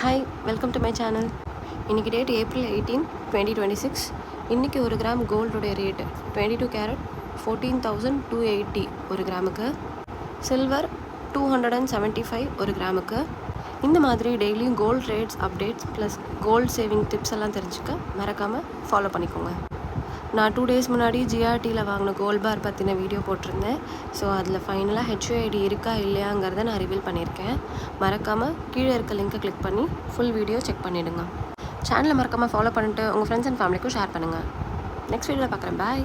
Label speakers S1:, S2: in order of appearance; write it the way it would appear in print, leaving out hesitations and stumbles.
S1: Hi, welcome to my channel. இன்றைக்கி date April 18, 2026. இன்றைக்கி ஒரு கிராம் கோல்டுடைய ரேட்டு 22 கேரட் 14,280 ஒரு கிராமுக்கு. சில்வர் 275 ஒரு கிராமுக்கு. இந்த மாதிரி டெய்லியும் gold rates updates plus gold saving tips எல்லாம் தெரிஞ்சுக்க மறக்காமல் ஃபாலோ பண்ணிக்கோங்க. நான் 2 days முன்னாடி ஜிஆர்டியில் வாங்கின கோல்ட் பார் பற்றின வீடியோ போட்டிருந்தேன். ஸோ அதில் ஃபைனலாக HUID இருக்கா இல்லையாங்கிறத நான் ரிவீல் பண்ணியிருக்கேன். மறக்காமல் கீழே இருக்க லிங்க்கை கிளிக் பண்ணி ஃபுல் வீடியோ செக் பண்ணிவிடுங்க. சேனலை மறக்காமல் ஃபாலோ பண்ணிட்டு உங்கள் ஃப்ரெண்ட்ஸ் அண்ட் ஃபேமிலிக்கும் ஷேர் பண்ணுங்கள். நெக்ஸ்ட் வீடியோவில் பார்க்குறேன். பாய்.